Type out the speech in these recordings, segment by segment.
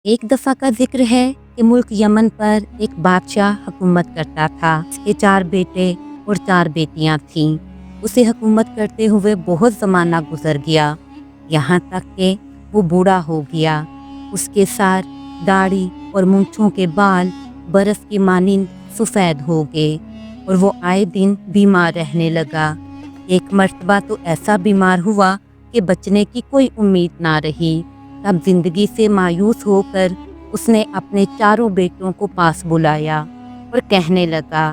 ایک دفعہ کا ذکر ہے کہ ملک یمن پر ایک بادشاہ حکومت کرتا تھا۔ اس کے 4 بیٹے اور 4 بیٹیاں تھیں۔ اسے حکومت کرتے ہوئے بہت زمانہ گزر گیا، یہاں تک کہ وہ بوڑھا ہو گیا۔ اس کے سر، داڑھی اور مونچھوں کے بال برف کی مانند سفید ہو گئے اور وہ آئے دن بیمار رہنے لگا۔ ایک مرتبہ تو ایسا بیمار ہوا کہ بچنے کی کوئی امید نہ رہی۔ تب زندگی سے مایوس ہو کر اس نے اپنے 4 بیٹوں کو پاس بلایا اور کہنے لگا،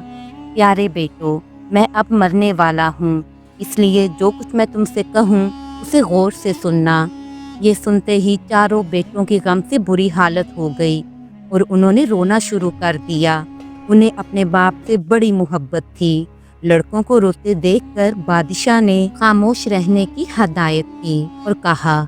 پیارے بیٹو، میں اب مرنے والا ہوں، اس لیے جو کچھ میں تم سے کہوں اسے غور سے سننا۔ یہ سنتے ہی 4 بیٹوں کی غم سے بری حالت ہو گئی اور انہوں نے رونا شروع کر دیا۔ انہیں اپنے باپ سے بڑی محبت تھی۔ لڑکوں کو روتے دیکھ کر بادشاہ نے خاموش رہنے کی ہدایت کی اور کہا،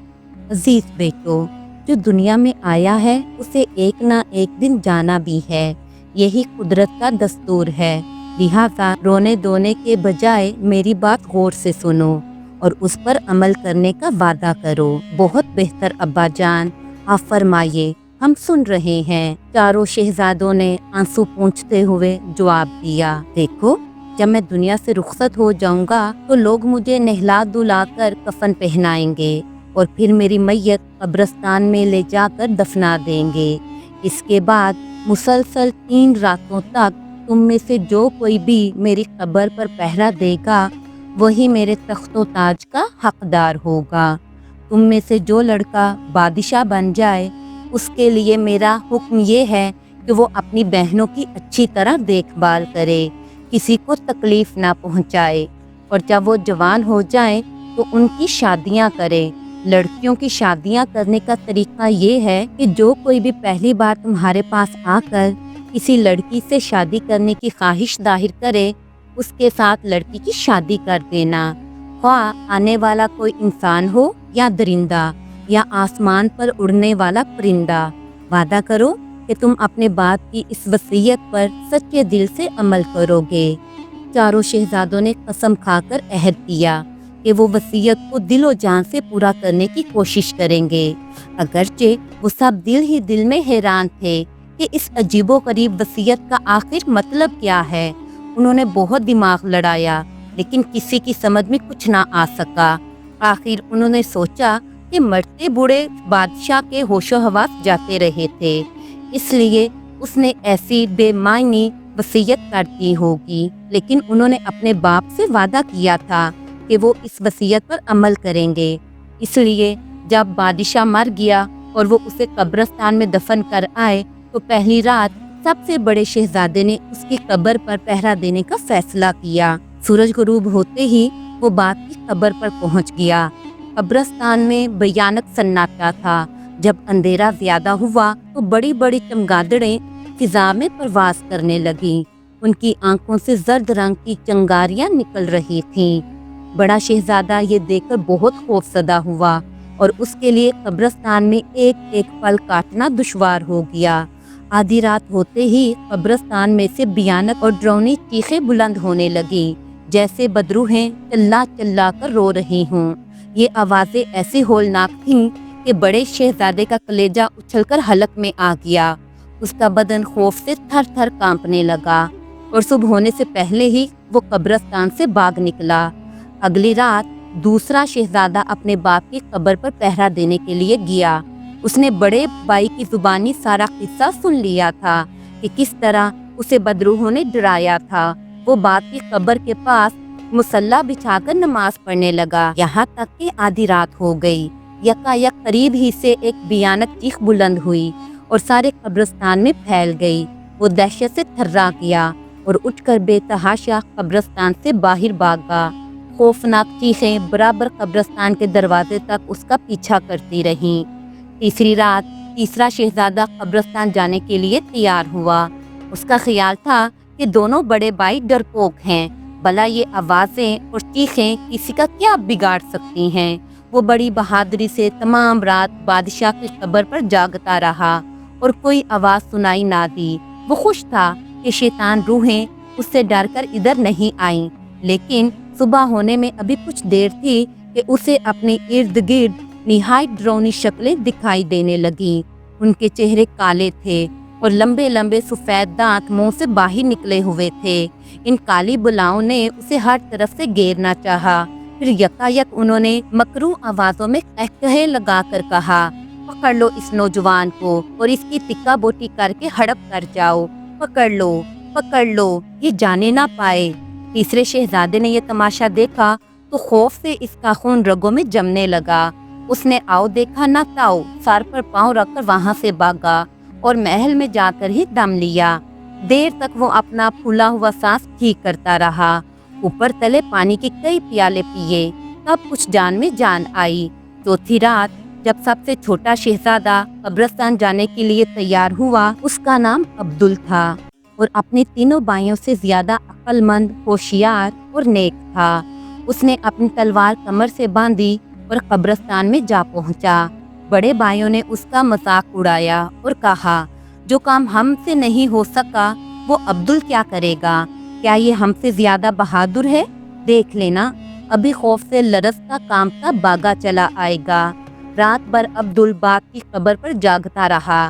عزیز بیٹو، جو دنیا میں آیا ہے اسے ایک نہ ایک دن جانا بھی ہے، یہی قدرت کا دستور ہے، لہٰذا رونے دھونے کے بجائے میری بات غور سے سنو اور اس پر عمل کرنے کا وعدہ کرو۔ بہت بہتر ابا جان، آپ فرمائیے، ہم سن رہے ہیں۔ 4 شہزادوں نے آنسو پونچھتے ہوئے جواب دیا، دیکھو، جب میں دنیا سے رخصت ہو جاؤں گا تو لوگ مجھے نہلا دھلا کر کفن پہنائیں گے اور پھر میری میت قبرستان میں لے جا کر دفنا دیں گے۔ اس کے بعد مسلسل 3 راتوں تک تم میں سے جو کوئی بھی میری قبر پر پہرا دے گا وہی میرے تخت و تاج کا حقدار ہوگا۔ تم میں سے جو لڑکا بادشاہ بن جائے اس کے لیے میرا حکم یہ ہے کہ وہ اپنی بہنوں کی اچھی طرح دیکھ بھال کرے، کسی کو تکلیف نہ پہنچائے، اور جب وہ جوان ہو جائیں تو ان کی شادیاں کرے۔ لڑکیوں کی شادیاں کرنے کا طریقہ یہ ہے کہ جو کوئی بھی پہلی بار تمہارے پاس آ کر کسی لڑکی سے شادی کرنے کی خواہش ظاہر کرے اس کے ساتھ لڑکی کی شادی کر دینا، خواہ آنے والا کوئی انسان ہو یا درندہ یا آسمان پر اڑنے والا پرندہ۔ وعدہ کرو کہ تم اپنے باپ کی اس وصیت پر سچے دل سے عمل کرو گے۔ 4 شہزادوں نے قسم کھا کر عہد کیا کہ وہ وصیت کو دل و جان سے پورا کرنے کی کوشش کریں گے، اگرچہ وہ سب دل ہی دل میں حیران تھے کہ اس عجیب و غریب وصیت کا آخر مطلب کیا ہے۔ انہوں نے بہت دماغ لڑایا لیکن کسی کی سمجھ میں کچھ نہ آ سکا۔ آخر انہوں نے سوچا کہ مرتے بوڑھے بادشاہ کے ہوش و حواس جاتے رہے تھے، اس لیے اس نے ایسی بے معنی وصیت کر دی ہوگی، لیکن انہوں نے اپنے باپ سے وعدہ کیا تھا کہ وہ اس وصیت پر عمل کریں گے۔ اس لیے جب بادشاہ مر گیا اور وہ اسے قبرستان میں دفن کر آئے تو پہلی رات سب سے بڑے شہزادے نے اس کی قبر پر پہرا دینے کا فیصلہ کیا۔ سورج غروب ہوتے ہی وہ باپ کی قبر پر پہنچ گیا۔ قبرستان میں بھیانک سناٹا تھا۔ جب اندھیرا زیادہ ہوا تو بڑی بڑی چمگادڑیں فضا میں پرواز کرنے لگیں۔ ان کی آنکھوں سے زرد رنگ کی چنگاریاں نکل رہی تھیں۔ بڑا شہزادہ یہ دیکھ کر بہت خوفزدہ ہوا اور اس کے لیے قبرستان میں ایک ایک پل کاٹنا دشوار ہو گیا۔ آدھی رات ہوتے ہی قبرستان میں سے بھیانک اور ڈراؤنی چیخیں بلند ہونے لگیں، جیسے بدروحیں چلا چلا کر رو رہی ہوں۔ یہ آوازیں ایسی ہولناک تھیں کہ بڑے شہزادے کا کلیجہ اچھل کر حلق میں آ گیا۔ اس کا بدن خوف سے تھر تھر کانپنے لگا اور صبح ہونے سے پہلے ہی وہ قبرستان سے بھاگ نکلا۔ اگلی رات دوسرا شہزادہ اپنے باپ کی قبر پر پہرا دینے کے لیے گیا۔ اس نے بڑے بھائی کی زبانی سارا قصہ سن لیا تھا کہ کس طرح اسے بدروحوں نے ڈرایا تھا۔ وہ باپ کی قبر کے پاس مصلی بچھا کر نماز پڑھنے لگا، یہاں تک کہ آدھی رات ہو گئی۔ یکایک قریب ہی سے ایک بھیانک چیخ بلند ہوئی اور سارے قبرستان میں پھیل گئی۔ وہ دہشت سے تھرا گیا اور اٹھ کر بے تحاشا قبرستان سے باہر بھاگا۔ خوفناک چیخیں برابر قبرستان کے دروازے تک اس کا پیچھا کرتی رہیں۔ تیسری رات تیسرا شہزادہ قبرستان جانے کے لیے تیار ہوا۔ اس کا خیال تھا کہ دونوں بڑے بھائی ڈرپوک ہیں، بھلا یہ آوازیں اور چیخیں کسی کا کیا بگاڑ سکتی ہیں۔ وہ بڑی بہادری سے تمام رات بادشاہ کی قبر پر جاگتا رہا اور کوئی آواز سنائی نہ دی۔ وہ خوش تھا کہ شیطان روحیں اس سے ڈر کر ادھر نہیں آئیں، لیکن صبح ہونے میں ابھی کچھ دیر تھی کہ اسے اپنے ارد گرد نہایت ڈراؤنی شکلیں دکھائی دینے لگیں۔ ان کے چہرے کالے تھے اور لمبے لمبے سفید دانت منہ سے باہر نکلے ہوئے تھے۔ ان کالی بلاؤں نے اسے ہر طرف سے گھیرنا چاہا۔ پھر یکایک انہوں نے مکروہ آوازوں میں قہقہے لگا کر کہا، پکڑ لو اس نوجوان کو اور اس کی تکا بوٹی کر کے ہڑپ کر جاؤ، پکڑ لو، پکڑ لو، یہ جانے نہ پائے۔ تیسرے شہزادے نے یہ تماشا دیکھا تو خوف سے اس کا خون رگوں میں جمنے لگا۔ اس نے آؤ دیکھا نہ تاؤ، سر پر پاؤں رکھ کر وہاں سے بھاگا اور محل میں جا کر ہی دم لیا۔ دیر تک وہ اپنا پھولا ہوا سانس ٹھیک کرتا رہا، اوپر تلے پانی کے کئی پیالے پیے، تب کچھ جان میں جان آئی۔ چوتھی رات جب سب سے چھوٹا شہزادہ قبرستان جانے کے لیے تیار ہوا، اس کا نام عبدل تھا اور اپنے تینوں بھائیوں سے زیادہ عقل مند، ہوشیار اور نیک تھا۔ اس نے اپنی تلوار کمر سے باندھی اور قبرستان میں جا پہنچا۔ بڑے بھائیوں نے اس کا مذاق اڑایا اور کہا، جو کام ہم سے نہیں ہو سکا وہ عبدل کیا کرے گا؟ کیا یہ ہم سے زیادہ بہادر ہے؟ دیکھ لینا، ابھی خوف سے لرزتا کانپتا بھاگا چلا آئے گا۔ رات بھر عبدل باغ کی قبر پر جاگتا رہا۔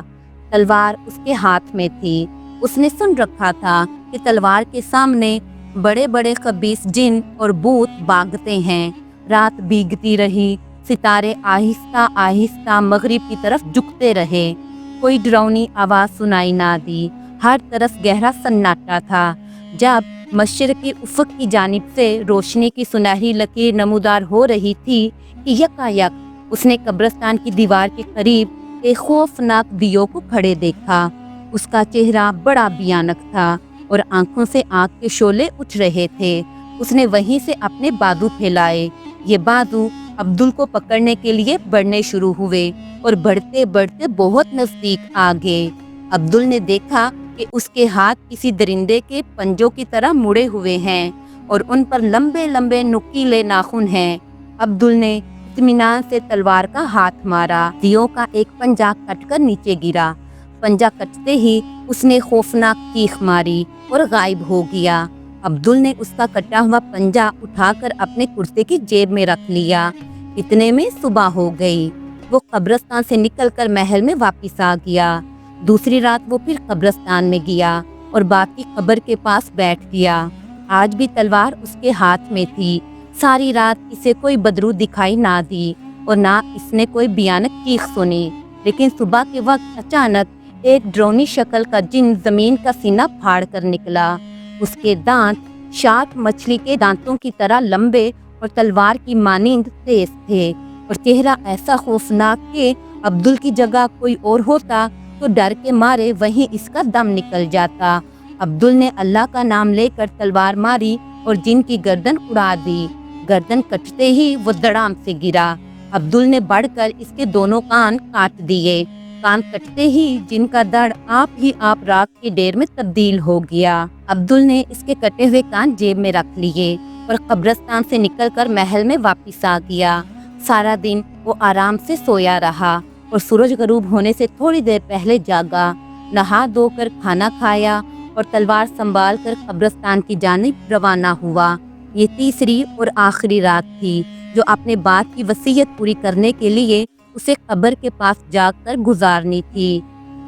تلوار اس کے ہاتھ میں تھی۔ اس نے سن رکھا تھا کہ تلوار کے سامنے بڑے بڑے خبیث جن اور بھوت بھاگتے ہیں۔ رات بیگتی رہی، ستارے آہستہ آہستہ مغرب کی طرف جھکتے رہے۔ کوئی ڈراؤنی آواز سنائی نہ دی، ہر طرف گہرا سناٹا تھا۔ جب مشرقی افق کی جانب سے روشنی کی سنہری لکیر نمودار ہو رہی تھی کہ یکایک اس نے قبرستان کی دیوار کے قریب ایک خوفناک دیو کو کھڑے دیکھا۔ اس کا چہرہ بڑا بھیانک تھا اور آنکھوں سے آگ کے شعلے اٹھ رہے تھے۔ اس نے وہیں سے اپنے بازو پھیلائے۔ یہ بازو عبدل کو پکڑنے کے لیے بڑھنے شروع ہوئے اور بڑھتے بڑھتے بہت نزدیک آ گئے۔ عبدل نے دیکھا کہ اس کے ہاتھ کسی درندے کے پنجوں کی طرح مڑے ہوئے ہیں اور ان پر لمبے لمبے نکیلے ناخن ہیں۔ عبدل نے اطمینان سے تلوار کا ہاتھ مارا۔ دیو کا ایک پنجہ کٹ کر نیچے گرا۔ پنجہ کٹتے ہی اس نے خوفناک چیخ ماری اور غائب ہو گیا۔ عبدل نے اس کا کٹا ہوا پنجہ اٹھا کر اپنے کرتے کی جیب میں رکھ لیا۔ اتنے میں صبح ہو گئی۔ وہ قبرستان سے نکل کر محل میں واپس آ گیا۔ دوسری رات وہ پھر قبرستان میں گیا اور باپ کی قبر کے پاس بیٹھ گیا۔ آج بھی تلوار اس کے ہاتھ میں تھی۔ ساری رات اسے کوئی بدرو دکھائی نہ دی اور نہ اس نے کوئی بھیانک چیخ سنی، لیکن صبح کے وقت اچانک ایک ڈرونی شکل کا جن زمین کا سینہ پھاڑ کر نکلا۔ اس کے دانت شارک مچھلی کے دانتوں کی طرح لمبے اور تلوار کی مانند تیز تھے اور چہرہ ایسا خوفناک کہ عبدل کی جگہ کوئی اور ہوتا تو ڈر کے مارے وہیں اس کا دم نکل جاتا۔ عبدل نے اللہ کا نام لے کر تلوار ماری اور جن کی گردن اڑا دی۔ گردن کٹتے ہی وہ دڑام سے گرا۔ عبدل نے بڑھ کر اس کے دونوں کان کاٹ دیے۔ کان کٹتے ہی جن کا دڑ آپ ہی آپ راکھ کے ڈھیر میں تبدیل ہو گیا۔ عبدل نے اس کے کٹے ہوئے کان جیب میں رکھ لیے اور قبرستان سے نکل کر محل میں واپس آ گیا۔ سارا دن وہ آرام سے سویا رہا اور سورج غروب ہونے سے تھوڑی دیر پہلے جاگا، نہا دھو کر کھانا کھایا اور تلوار سنبھال کر قبرستان کی جانب روانہ ہوا۔ یہ تیسری اور آخری رات تھی جو اپنے باپ کی وصیت پوری کرنے کے لیے اسے قبر کے پاس جاگ کر گزارنی تھی۔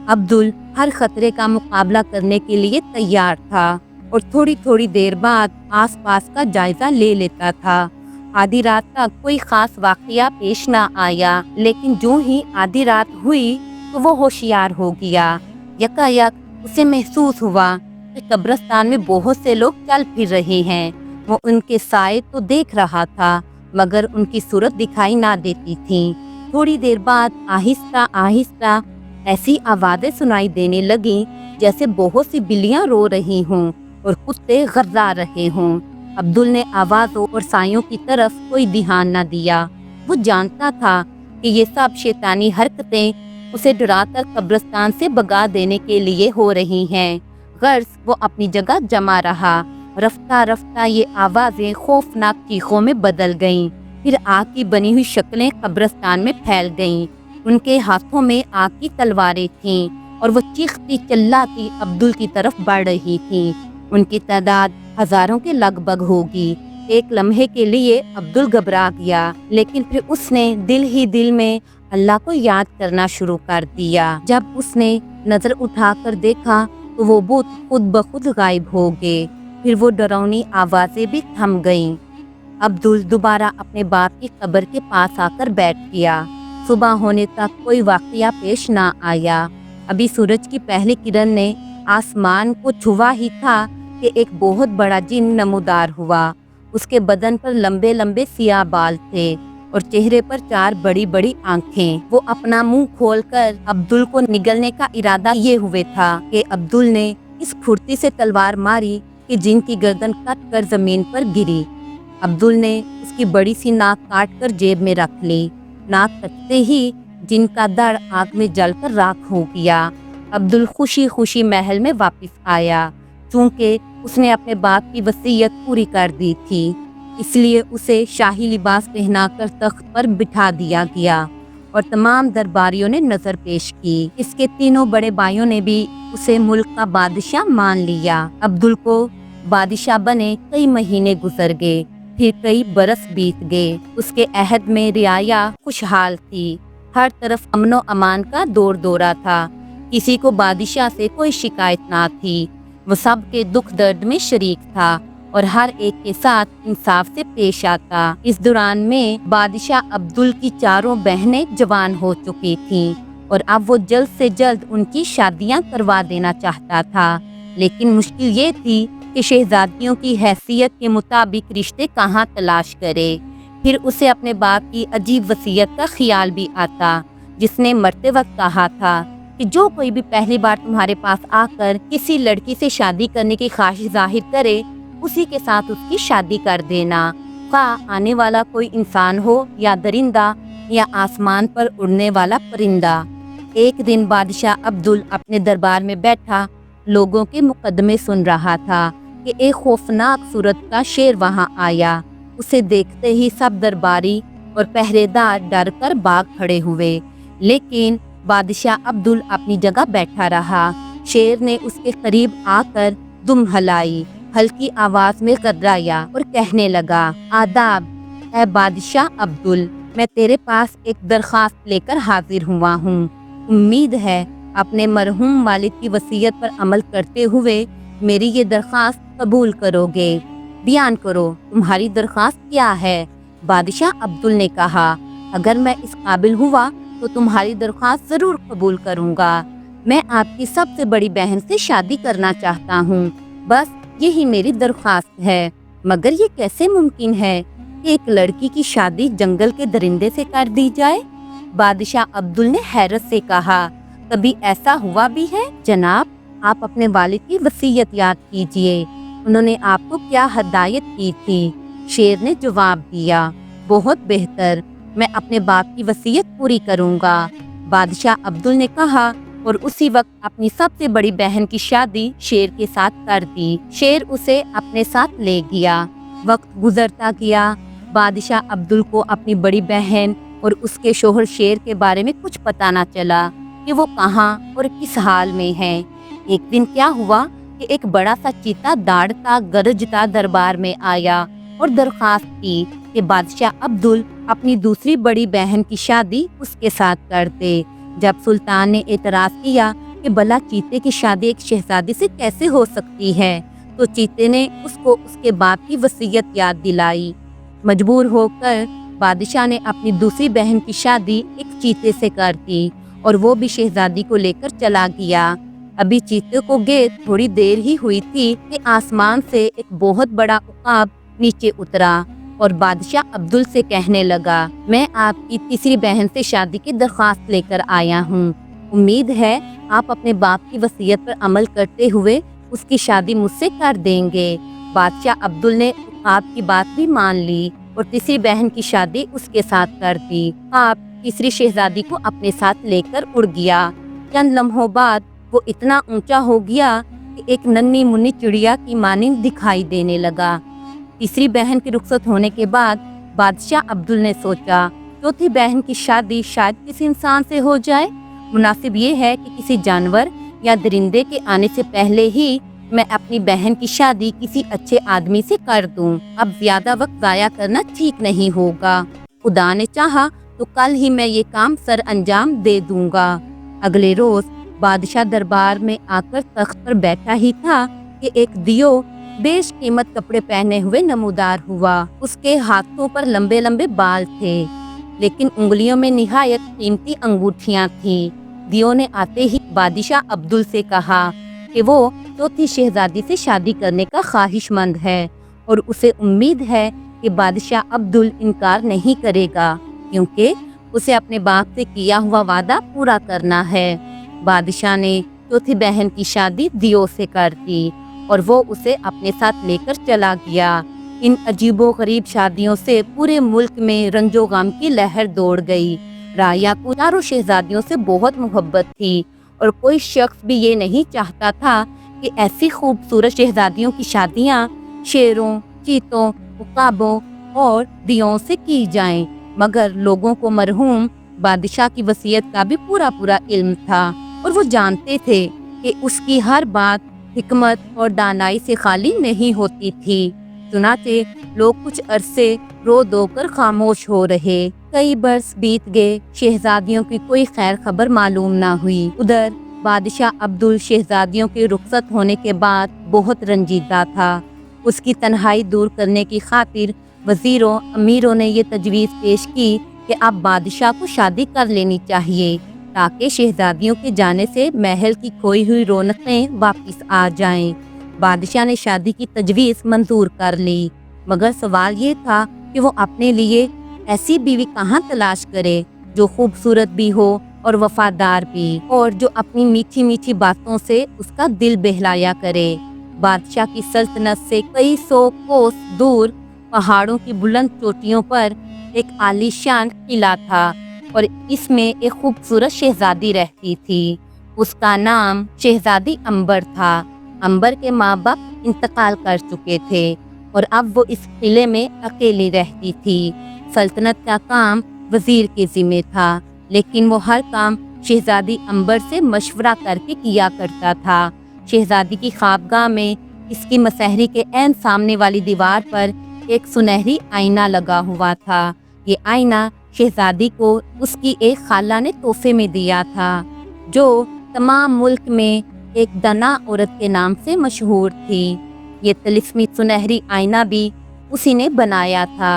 عبدل ہر خطرے کا مقابلہ کرنے کے لیے تیار تھا اور تھوڑی تھوڑی دیر بعد آس پاس کا جائزہ لے لیتا تھا۔ آدھی رات تک کوئی خاص واقعہ پیش نہ آیا، لیکن جو ہی آدھی رات ہوئی تو وہ ہوشیار ہو گیا۔ یکایک اسے محسوس ہوا کہ قبرستان میں بہت سے لوگ چل پھر رہے ہیں۔ وہ ان کے سائے تو دیکھ رہا تھا مگر ان کی صورت دکھائی نہ دیتی تھی۔ تھوڑی دیر بعد آہستہ آہستہ ایسی آوازیں سنائی دینے لگیں جیسے بہت سی بلیاں رو رہی ہوں اور کتے غرغا رہے ہوں۔ عبدل نے آوازوں اور سایوں کی طرف کوئی دھیان نہ دیا۔ وہ جانتا تھا کہ یہ سب شیطانی حرکتیں اسے ڈرا کر قبرستان سے بھگا دینے کے لیے ہو رہی ہیں۔ غرض وہ اپنی جگہ جمع رہا۔ رفتہ رفتہ یہ آوازیں خوفناک چیخوں میں بدل گئیں۔ پھر آگ کی بنی ہوئی شکلیں قبرستان میں پھیل گئیں۔ ان کے ہاتھوں میں آگ کی تلواریں تھیں اور وہ چیختی چلاتی عبدل کی طرف بڑھ رہی تھیں۔ ان کی تعداد ہزاروں کے لگ بھگ ہوگی۔ ایک لمحے کے لیے عبدل گھبرا گیا، لیکن پھر اس نے دل ہی دل میں अल्लाह को याद करना शुरू कर दिया। जब उसने नजर उठाकर देखा तो वो बुत खुद ब खुद गायब हो गए। फिर वो डरावनी आवाजें भी थम गईं। अब्दुल दोबारा अपने बाप की कब्र के पास आकर बैठ गया। सुबह होने तक कोई वाकया पेश ना आया। अभी सूरज की पहली किरण ने आसमान को छुआ ही था कि एक बहुत बड़ा जिन नमूदार हुआ। उसके बदन पर लंबे लंबे सियाह बाल थे और चेहरे पर 4 बड़ी बड़ी आंखें। वो अपना मुंह खोलकर अब्दुल को निगलने का इरादा ये हुए था कि अब्दुल ने इस फुर्ती से तलवार मारी कि जिन की गर्दन कट कर जमीन पर गिरी। अब्दुल ने उसकी बड़ी सी नाक काट कर जेब में रख ली। नाक कटते ही जिन का धड़ आग में जलकर राख हो गया। अब्दुल खुशी खुशी महल में वापस आया। चूंकि उसने अपने बाप की वसीयत पूरी कर दी थी, इसलिए उसे शाही लिबास पहनाकर तख्त पर बिठा दिया गया और तमाम दरबारियों ने नजर पेश की। इसके तीनों बड़े भाइयों ने भी उसे मुल्क का बादशाह मान लिया। अब्दुल को बादशाह बने कई महीने गुजर गए, फिर कई बरस बीत गए। उसके अहद में रियाया खुशहाल थी। हर तरफ अमनो अमान का दौर दौरा था। किसी को बादशाह से कोई शिकायत ना थी। वो सब के दुख दर्द में शरीक था और हर एक के साथ इंसाफ से पेश आता। इस दौरान में बादशाह अब्दुल की चारों बहनें जवान हो चुकी थीं और अब वो जल्द से जल्द उनकी शादियां करवा देना चाहता था। लेकिन मुश्किल ये थी कि शहजादियों की हैसियत के मुताबिक रिश्ते कहाँ तलाश करे। फिर उसे अपने बाप की अजीब वसीयत का ख्याल भी आता, जिसने मरते वक्त कहा था कि जो कोई भी पहली बार तुम्हारे पास आकर किसी लड़की से शादी करने की ख्वाहिश जाहिर करे, उसी के साथ उसकी शादी कर देना। ख्वाह आने वाला कोई इंसान हो या दरिंदा या आसमान पर उड़ने वाला परिंदा। एक दिन बादशाह अब्दुल अपने दरबार में बैठा लोगों के मुकदमे सुन रहा था कि एक खौफनाक सूरत का शेर वहां आया। उसे देखते ही सब दरबारी और पहरेदार डर कर भाग खड़े हुए, लेकिन बादशाह अब्दुल अपनी जगह बैठा रहा। शेर ने उसके करीब आकर दुम हिलाई, हल्की आवाज में कतराया और कहने लगा, आदाब ए बादशाह अब्दुल, मैं तेरे पास एक दरख्वास्त लेकर हाजिर हुआ हूँ। उम्मीद है अपने मरहूम वालिद की वसीयत पर अमल करते हुए मेरी ये दरख्वास्त कबूल करोगे। बयान करो, तुम्हारी दरख्वास्त क्या है? बादशाह अब्दुल ने कहा, अगर मैं इस काबिल हुआ तो तुम्हारी दरख्वास्त जरूर कबूल करूंगा। मैं आपकी सबसे बड़ी बहन से शादी करना चाहता हूँ, बस यही मेरी दरख्वास्त है। मगर ये कैसे मुमकिन है कि एक लड़की की शादी जंगल के दरिंदे से कर दी जाए? बादशाह अब्दुल ने हैरत से कहा, कभी ऐसा हुआ भी है? जनाब, आप अपने वालिद की वसीयत याद कीजिए, उन्होंने आपको क्या हदायत की थी? शेर ने जवाब दिया, बहुत बेहतर, मैं अपने बाप की वसीयत पूरी करूंगा। बादशाह अब्दुल ने कहा और उसी वक्त अपनी सबसे बड़ी बहन की शादी शेर के साथ कर दी। शेर उसे अपने साथ ले गया। वक्त गुजरता गया। बादशाह अब्दुल को अपनी बड़ी बहन और उसके शोहर शेर के बारे में कुछ पता न चला कि वो कहाँ और किस हाल में है। एक दिन क्या हुआ कि एक बड़ा सा चीता दाढ़ता गरजता दरबार में आया और दरख्वास्त की कि बादशाह अब्दुल अपनी दूसरी बड़ी बहन की शादी उसके साथ कर दे। जब सुल्तान ने एतराज किया कि भला चीते की शादी एक शहजादी से कैसे हो सकती है, तो चीते ने उसको उसके बाप की वसीयत याद दिलाई। मजबूर होकर बादशाह ने अपनी दूसरी बहन की शादी एक चीते से कर दी और वो भी शहजादी को लेकर चला गया। अभी चीते को गए थोड़ी देर ही हुई थी कि आसमान से एक बहुत बड़ा उकाब नीचे उतरा और बादशाह अब्दुल से कहने लगा, मैं आपकी तीसरी बहन से शादी की दरख्वास्त लेकर आया हूँ। उम्मीद है आप अपने बाप की वसीयत पर अमल करते हुए उसकी शादी मुझसे कर देंगे। बादशाह अब्दुल ने उकाब की बात भी मान ली और तीसरी बहन की शादी उसके साथ कर दी। आप तीसरी शहजादी को अपने साथ लेकर उड़ गया। चंद लम्हों बाद वो इतना ऊंचा हो गया कि एक नन्ही मुन्नी चिड़िया की मानिंद दिखाई देने लगा। तीसरी बहन की रुखसत होने के बाद बादशाह अब्दुल ने सोचा, चौथी बहन की शादी शायद किसी इंसान से हो जाए। मुनासिब ये है कि किसी जानवर या दरिंदे के आने से पहले ही मैं अपनी बहन की शादी किसी अच्छे आदमी से कर दूं। अब ज्यादा वक्त जाया करना ठीक नहीं होगा। खुदा ने चाहा तो कल ही मैं ये काम सर अंजाम दे दूंगा। अगले रोज बादशाह दरबार में आकर तख्त पर बैठा ही था कि एक दियो बेशकीमत कपड़े पहने हुए नमूदार हुआ। उसके हाथों पर लंबे लंबे बाल थे, लेकिन उंगलियों में निहायत कीमती अंगूठियां थीं। दियो ने आते ही बादशाह अब्दुल से कहा कि वो चौथी शहजादी से शादी करने का ख्वाहिशमंद है और उसे उम्मीद है कि बादशाह अब्दुल इनकार नहीं करेगा, क्योंकि उसे अपने बाप से किया हुआ वादा पूरा करना है। बादशाह ने चौथी बहन की शादी दियो से कर दी और वो उसे अपने साथ लेकर चला गया। इन अजीबो गरीब शादियों से पूरे मुल्क में रंजो गम की लहर दौड़ गई। राया को चारों शहजादियों से बहुत मोहब्बत थी और कोई शख्स भी ये नहीं चाहता था कि ऐसी खूबसूरत शहजादियों की शादियां शेरों, चीतों, उकाबों और दियों से की जाएं। मगर लोगों को मरहूम बादशाह की वसीयत का भी पूरा पूरा इल्म था और वो जानते थे कि उसकी हर बात हिकमत और दानाई से खाली नहीं होती थी। चुनाचे लोग कुछ अरसे रो दो कर खामोश हो रहे। कई बरस बीत गए, शहजादियों की कोई खैर खबर मालूम ना हुई। उधर बादशाह अब्दुल शहजादियों के रुखसत होने के बाद बहुत रंजीदा था। उसकी तन्हाई दूर करने की खातिर वजीरों अमीरों ने ये तजवीज़ पेश की कि अब बादशाह को शादी कर लेनी चाहिए ताकि शहजादियों के जाने से महल की खोई हुई रौनकें वापस आ जाएं। बादशाह ने शादी की तजवीज़ मंजूर कर ली, मगर सवाल ये था कि वो अपने लिए ऐसी बीवी कहाँ तलाश करे जो खूबसूरत भी हो और वफादार भी, और जो अपनी मीठी मीठी बातों से उसका दिल बहलाया करे। बादशाह की सल्तनत से कई सौ कोस दूर पहाड़ों की बुलंद चोटियों पर एक आलीशान किला था और इसमें एक खूबसूरत शहजादी रहती थी। उसका नाम शहजादी अंबर था। अंबर के माँ बाप इंतकाल कर चुके थे और अब वो इस किले में अकेली रहती थी। सल्तनत का काम वजीर के जिम्मे था, लेकिन वो हर काम शहजादी अंबर से मशवरा करके किया करता था। शहजादी की ख्वाबगाह में इसकी मसहरी के ऐन सामने वाली दीवार पर एक सुनहरी आईना लगा हुआ था। ये आईना शहजादी को उसकी एक खाला ने तोहफे में दिया था, जो तमाम मुल्क में एक दना औरत के नाम से मशहूर थी। ये तिलिस्मी सुनहरी आईना भी उसी ने बनाया था।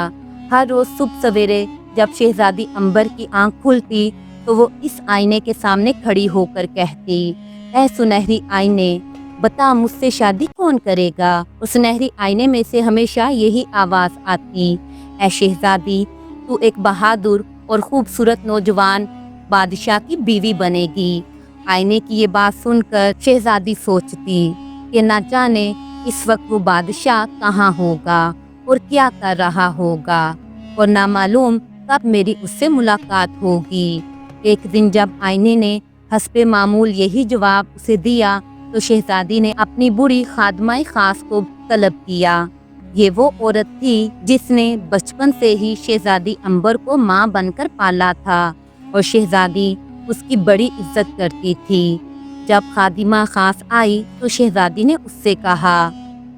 हर रोज सुबह सवेरे जब शहजादी अंबर की आंख खुलती तो वो इस आईने के सामने खड़ी होकर कहती, ऐ सुनहरी आईने, बता मुझसे शादी कौन करेगा। उस सुनहरी आईने में से हमेशा यही आवाज़ आती, ऐ शहजादी, तू एक बहादुर और खूबसूरत नौजवान बादशाह की बीवी बनेगी। आईने की ये बात सुनकर शहजादी सोचती कि न जाने इस वक्त वो बादशाह कहाँ होगा और क्या कर रहा होगा, और ना मालूम कब मेरी उससे मुलाकात होगी। एक दिन जब आईने ने हस्बे मामूल यही जवाब उसे दिया तो शहजादी ने अपनी बूढ़ी खादमाए खास को तलब किया। ये वो औरत थी जिसने बचपन से ही शहजादी अंबर को माँ बनकर पाला था और शहजादी उसकी बड़ी इज्जत करती थी। जब खादिमा खास आई तो शहजादी ने उससे कहा,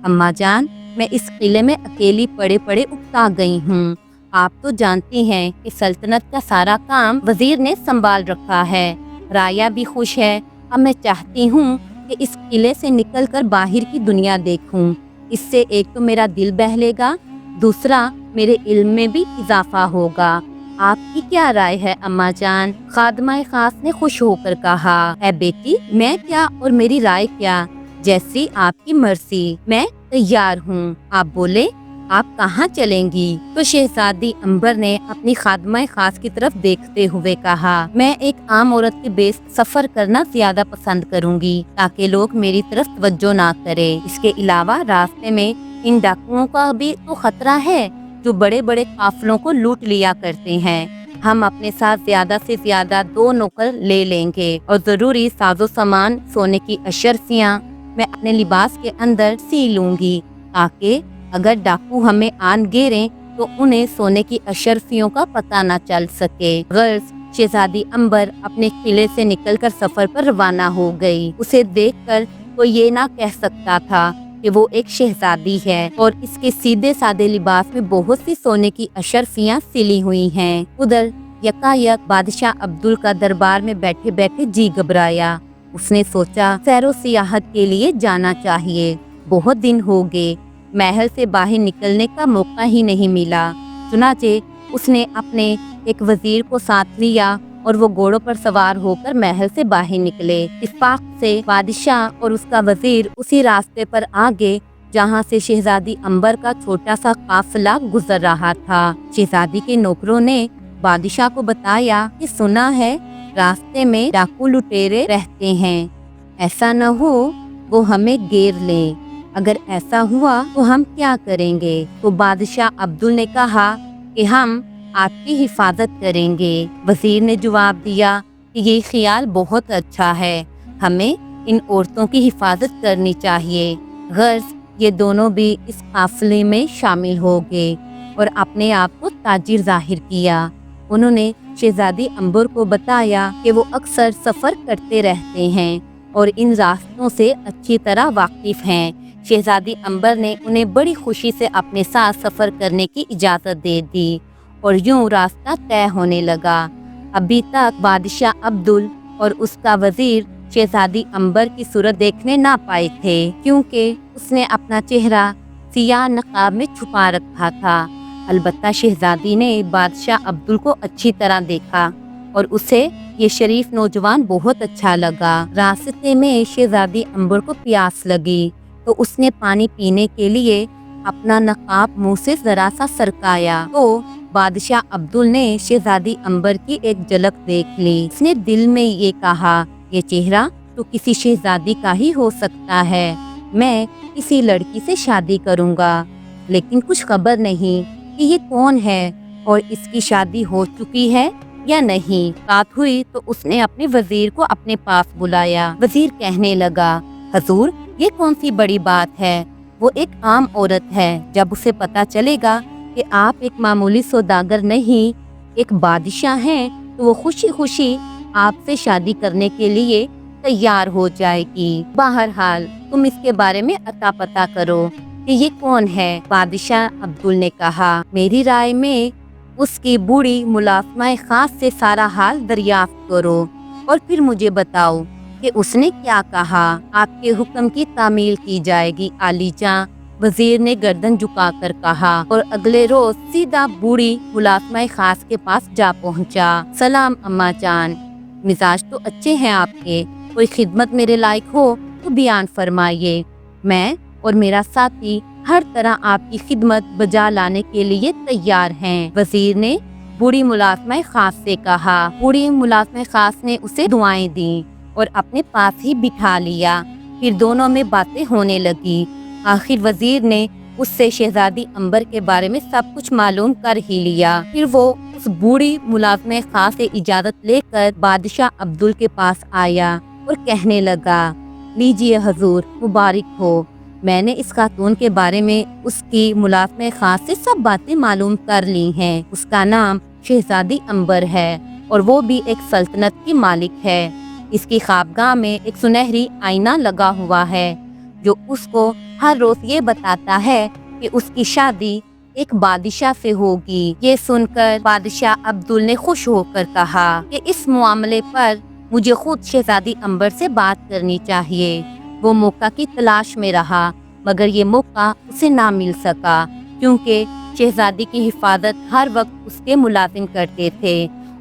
अम्मा जान, मैं इस किले में अकेली पड़े पड़े उकता गई हूँ। आप तो जानती हैं कि सल्तनत का सारा काम वजीर ने संभाल रखा है। राया भी खुश है। अब मैं चाहती हूँ कि इस किले से निकलकर बाहर की दुनिया देखूं। इससे एक तो मेरा दिल बहलेगा, दूसरा मेरे इल्म में भी इजाफा होगा। आपकी क्या राय है अम्मा जान? खादमाए खास ने खुश होकर कहा, है बेटी, मैं क्या और मेरी राय क्या, जैसी आपकी मर्जी, मैं तैयार हूँ। आप बोले, आप कहाँ चलेंगी? तो शहजादी अंबर ने अपनी खादमाए खास की तरफ देखते हुए कहा, मैं एक आम औरत के बेस सफर करना ज्यादा पसंद करूंगी ताकि लोग मेरी तरफ तवज्जो ना करें। इसके अलावा रास्ते में इन डाकुओं का भी तो खतरा है जो बड़े बड़े काफिलों को लूट लिया करते हैं। हम अपने साथ ज्यादा से ज्यादा 2 नौकर ले लेंगे और जरूरी साजो सामान, सोने की अशरफियाँ मैं अपने लिबास के अंदर सी लूंगी ताकि अगर डाकू हमें आन घेरें तो उन्हें सोने की अशरफियों का पता न चल सके। गर्ज शहजादी अंबर अपने किले से निकलकर सफर पर रवाना हो गई। उसे देखकर कोई ये ना कह सकता था कि वो एक शहजादी है और इसके सीधे सादे लिबास में बहुत सी सोने की अशरफियां सिली हुई हैं। उधर यकायक बादशाह अब्दुल का दरबार में बैठे बैठे जी घबराया। उसने सोचा सैरो सियाहत के लिए जाना चाहिए। बहुत दिन हो गए, महल से बाहर निकलने का मौका ही नहीं मिला। चुनाचे उसने अपने एक वजीर को साथ लिया और वो घोड़ों पर सवार होकर महल से बाहर निकले। इत्तेफाक से बादशाह और उसका वजीर उसी रास्ते पर आ गए जहाँ से शहजादी अंबर का छोटा सा काफिला गुजर रहा था। शहजादी के नौकरों ने बादशाह को बताया कि सुना है रास्ते में डाकू लुटेरे रहते हैं, ऐसा न हो वो हमें घेर लें। अगर ऐसा हुआ तो हम क्या करेंगे? तो बादशाह अब्दुल ने कहा कि हम आपकी हिफाजत करेंगे। वजीर ने जवाब दिया कि ये ख्याल बहुत अच्छा है, हमें इन औरतों की हिफाजत करनी चाहिए। गर्ज ये दोनों भी इस काफिले में शामिल हो गए और अपने आप को ताजिर जाहिर किया। उन्होंने शहजादी अंबर को बताया कि वो अक्सर सफ़र करते रहते हैं और इन रास्तों से अच्छी तरह वाकिफ हैं। शहजादी अंबर ने उन्हें बड़ी खुशी से अपने साथ सफ़र करने की इजाज़त दे दी और यूं रास्ता तय होने लगा। अभी तक बादशाह अब्दुल और उसका वजीर शहजादी अंबर की सूरत देखने ना पाए थे, क्योंकि उसने अपना चेहरा सियाह नकाब में छुपा रखा था। अलबत्ता शहजादी ने बादशाह अब्दुल को अच्छी तरह देखा और उसे ये शरीफ नौजवान बहुत अच्छा लगा। रास्ते में शहजादी अंबर को प्यास लगी तो उसने पानी पीने के लिए अपना नकाब मुंह से जरा सा सरकाया तो बादशाह अब्दुल ने शहजादी अंबर की एक झलक देख ली। उसने दिल में ये कहा, ये चेहरा तो किसी शहजादी का ही हो सकता है, मैं किसी लड़की से शादी करूंगा। लेकिन कुछ खबर नहीं कि ये कौन है और इसकी शादी हो चुकी है या नहीं। बात हुई तो उसने अपने वजीर को अपने पास बुलाया। वजीर कहने लगा, हजूर ये कौन सी बड़ी बात है? वो एक आम औरत है। जब उसे पता चलेगा कि आप एक मामूली सौदागर नहीं एक बादशाह हैं तो वो खुशी खुशी आपसे शादी करने के लिए तैयार हो जाएगी। बहरहाल तुम इसके बारे में अता पता करो कि ये कौन है। बादशाह अब्दुल ने कहा, मेरी राय में उसकी बूढ़ी मुलाजमा खास से सारा हाल दरियाफ्त करो और फिर मुझे बताओ कि उसने क्या कहा। आपके हुक्म की तामील की जाएगी आलीजां, वजीर ने गर्दन झुकाकर कहा और अगले रोज सीधा बूढ़ी मुलाजमा खास के पास जा पहुंचा। सलाम अम्मा जान, मिजाज तो अच्छे हैं आपके, कोई खिदमत मेरे लायक हो तो बयान फरमाइए। मैं और मेरा साथी हर तरह आपकी खिदमत बजा लाने के लिए तैयार हैं। वजीर ने बूढ़ी मुलाजमा खास से कहा। बूढ़ी मुलाजमा खास ने उसे दुआएं दी और अपने पास ही बिठा लिया। फिर दोनों में बातें होने लगी। आखिर वजीर ने उससे शहजादी अंबर के बारे में सब कुछ मालूम कर ही लिया। फिर वो उस बूढ़ी मुलाजमा खास से इजाजत लेकर बादशाह अब्दुल के पास आया और कहने लगा, लीजिए हजूर, मुबारक हो। मैंने इस खातून के बारे में उसकी मुलाजमा खास से सब बातें मालूम कर ली हैं। उसका नाम शहजादी अंबर है और वो भी एक सल्तनत की मालिक है। इसकी ख्वाबगाह में एक सुनहरी आईना लगा हुआ है जो उसको हर रोज ये बताता है कि उसकी शादी एक बादशाह से होगी। ये सुनकर बादशाह अब्दुल ने खुश होकर कहा कि इस मामले पर मुझे खुद शहजादी अंबर से बात करनी चाहिए। वो मौका की तलाश में रहा मगर ये मौका उसे ना मिल सका, क्योंकि शहजादी की हिफाजत हर वक्त उसके मुलाजिम करते थे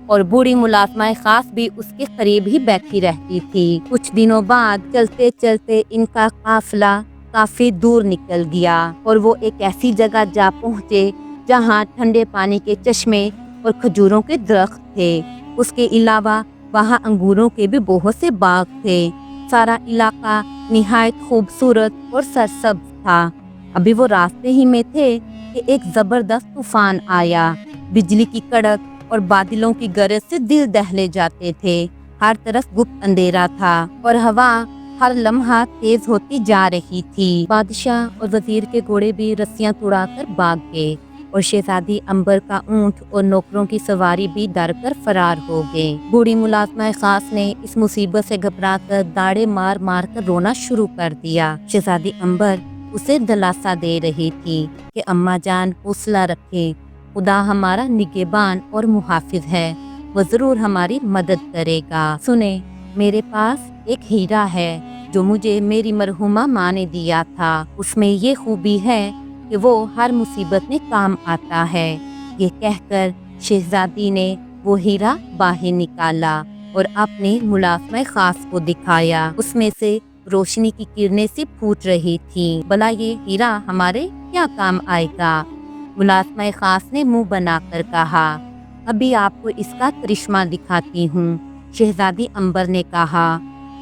और बूढ़ी मुलाजमा खास भी उसके करीब ही बैठी रहती थी। कुछ दिनों बाद चलते चलते इनका काफिला काफी दूर निकल गया और वो एक ऐसी जगह जा पहुँचे जहाँ ठंडे पानी के चश्मे और खजूरों के दरख्त थे। उसके अलावा वहाँ अंगूरों के भी बहुत से बाग थे। सारा इलाका निहायत खूबसूरत और सरसब्ज था। अभी वो रास्ते ही में थे कि एक जबरदस्त तूफान आया। बिजली की कड़क और बादलों की गरज से दिल दहले जाते थे। हर तरफ गुप्त अंधेरा था और हवा हर लम्हा तेज होती जा रही थी। बादशाह और वजीर के घोड़े भी रस्सियां तुड़ाकर भाग गए और शहजादी अंबर का ऊंट और नौकरों की सवारी भी डर कर फरार हो गए। बूढ़ी मुलाजमा खास ने इस मुसीबत से घबराकर दाढ़े मार मार कर रोना शुरू कर दिया। शहजादी अंबर उसे दिलासा दे रही थी कि अम्मा जान हौसला रखे, खुदा हमारा निगहबान और मुहाफिज है। वो ज़रूर हमारी मदद करेगा। सुने, मेरे पास एक हीरा है जो मुझे मेरी मरहुमा माँ ने दिया था। उसमें ये खूबी है कि वो हर मुसीबत में काम आता है। ये कहकर शहजादी ने वो हीरा बाहर निकाला और अपने मुलाज़िम खास को दिखाया। उसमें से रोशनी की किरणें सी फूट रही थी। भला ये हीरा हमारे क्या काम आएगा? मुलाज़िम खास ने मुंह बनाकर कहा, अभी आपको इसका करिश्मा दिखाती हूँ। शहजादी अंबर ने कहा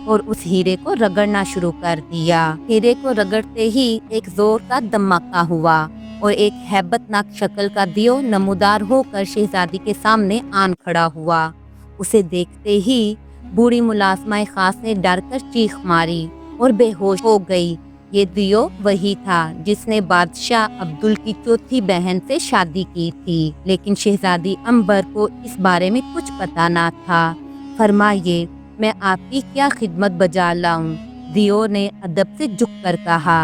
और उस हीरे को रगड़ना शुरू कर दिया। हीरे को रगड़ते ही एक जोर का धमाका हुआ और एक हैबतनाक शक्ल का दियो नमूदार होकर शहजादी के सामने आन खड़ा हुआ। उसे देखते ही बूढ़ी मुलाज़िमा खास ने डर कर चीख मारी और बेहोश हो गई। ये दियो वही था जिसने बादशाह अब्दुल की चौथी बहन से शादी की थी, लेकिन शहजादी अंबर को इस बारे में कुछ पता ना था। फरमाइए, मैं आपकी क्या खिदमत बजा लाऊं? दियो ने अदब से झुककर कहा,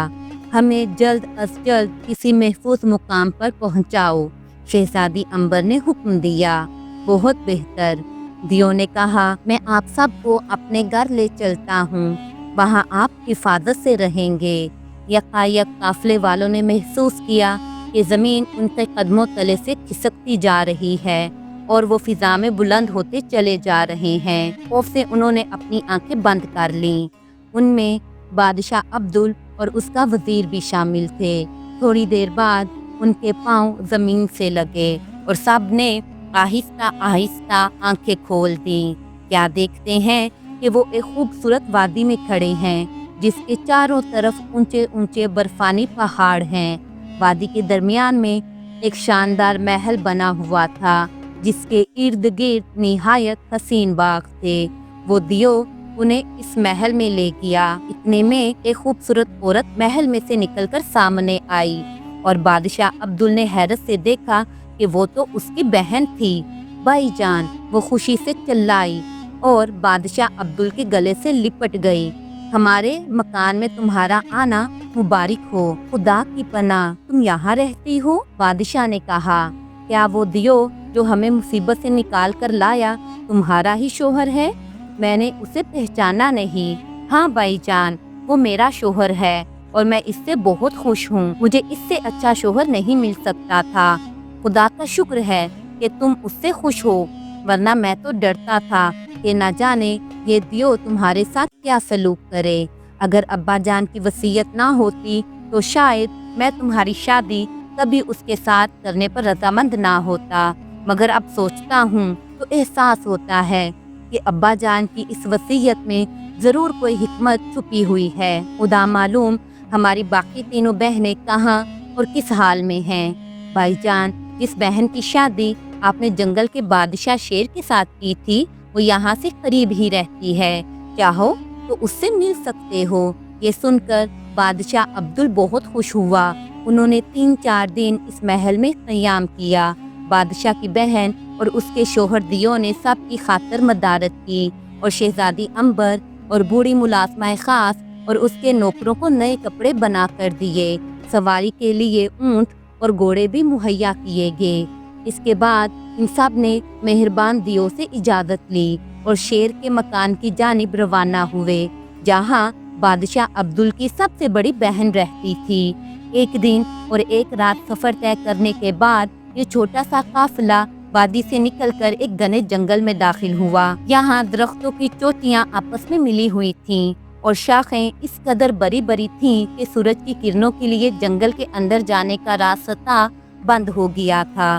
हमें जल्द अज जल्द किसी महफूज मुकाम पर पहुंचाओ। शहजादी अंबर ने हुक्म दिया। बहुत बेहतर, दियो ने कहा, मैं आप सबको अपने घर ले चलता हूँ। वहाँ आप हिफाजत से रहेंगे। यकायक काफले वालों ने महसूस किया कि ज़मीन उनके कदमों तले से खिसकती जा रही है और वो फिजा में बुलंद होते चले जा रहे हैं। खौफ से उन्होंने अपनी आंखें बंद कर लीं। उनमें बादशाह अब्दुल और उसका वजीर भी शामिल थे। थोड़ी देर बाद उनके पांव ज़मीन से लगे और सब ने आहिस्ता आहिस्ता आंखें खोल दी। क्या देखते हैं कि वो एक खूबसूरत वादी में खड़े हैं जिसके चारों तरफ ऊंचे ऊंचे बर्फानी पहाड़ हैं। वादी के दरमियान में एक शानदार महल बना हुआ था जिसके इर्द गिर्द निहायत हसीन बाग थे। वो दियो उन्हें इस महल में ले गया। इतने में एक खूबसूरत औरत महल में से निकलकर सामने आई और बादशाह अब्दुल ने हैरत से देखा कि वो तो उसकी बहन थी। भाईजान, वो खुशी से चिल्लाई और बादशाह अब्दुल के गले से लिपट गई। हमारे मकान में तुम्हारा आना मुबारक हो। खुदा की पनाह, तुम यहाँ रहती हो? बादशाह ने कहा, क्या वो दियो जो हमें मुसीबत से निकाल कर लाया तुम्हारा ही शोहर है? मैंने उसे पहचाना नहीं। हाँ भाईजान, वो मेरा शोहर है और मैं इससे बहुत खुश हूँ। मुझे इससे अच्छा शोहर नहीं मिल सकता था। खुदा का शुक्र है कि तुम उससे खुश हो, वरना मैं तो डरता था कि न जाने ये दियो तुम्हारे साथ क्या सलूक करे। अगर अब्बा जान की वसीयत ना होती तो शायद मैं तुम्हारी शादी कभी उसके साथ करने पर रजामंद ना होता, मगर अब सोचता हूँ तो एहसास होता है कि अब्बा जान की इस वसीयत में ज़रूर कोई हिकमत छुपी हुई है। खुदा मालूम हमारी बाकी तीनों बहनें कहाँ और किस हाल में हैं। भाईजान, जिस बहन की शादी आपने जंगल के बादशाह शेर के साथ की थी वो यहाँ से करीब ही रहती है। चाहो तो उससे मिल सकते हो। ये सुनकर बादशाह अब्दुल बहुत खुश हुआ। उन्होंने 3-4 दिन इस महल में क़याम किया। बादशाह की बहन और उसके शोहर दियो ने सब की खातर मदारत की और शहजादी अंबर और बूढ़ी मुलाज़िमा खास और उसके नौकरों को नए कपड़े बना कर दिए। सवारी के लिए ऊँट और घोड़े भी मुहैया किए गए। इसके बाद इन सब ने मेहरबान दियो से इजाज़त ली और शेर के मकान की जानिब रवाना हुए जहाँ बादशाह अब्दुल की सबसे बड़ी बहन रहती थी। एक दिन और एक रात सफ़र तय करने के बाद ये छोटा सा काफिला वादी से निकलकर एक घने जंगल में दाखिल हुआ। यहाँ दरख्तों की चोटियाँ आपस में मिली हुई थीं और शाखें इस कदर बड़ी बड़ी थीं कि सूरज की किरणों के लिए जंगल के अंदर जाने का रास्ता बंद हो गया था।